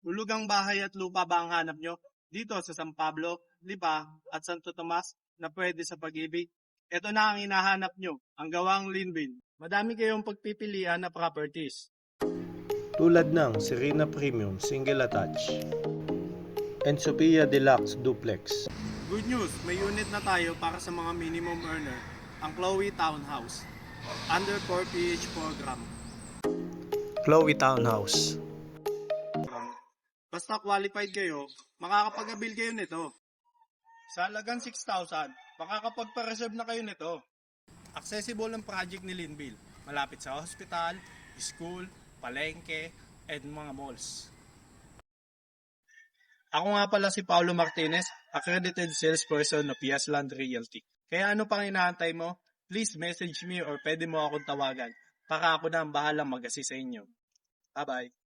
Hulugang bahay at lupa ba ang hanap nyo? Dito sa San Pablo, Lipa at Santo Tomas na pwede sa pag-ibig. Ito na ang hinahanap nyo, ang gawang Linville. Madami kayong pagpipilian na properties. Tulad ng Serena Premium Single Attach and Sophia Deluxe Duplex. Good news, may unit na tayo para sa mga minimum earner, ang Chloe Townhouse. Under 4 PH program. Chloe Townhouse. Basta qualified kayo, makakapag-avail kayo nito. Sa halagang 6,000, makakapagpa-reserve na kayo nito. Accessible ang project ni Linville. Malapit sa hospital, school, palengke, and mga malls. Ako nga pala si Paulo Martinez, accredited salesperson ng PS Land Realty. Kaya ano pang inaantay mo? Please message me or pwede mo akong tawagan para ako na ang bahalang mag-assist sa inyo. Bye-bye!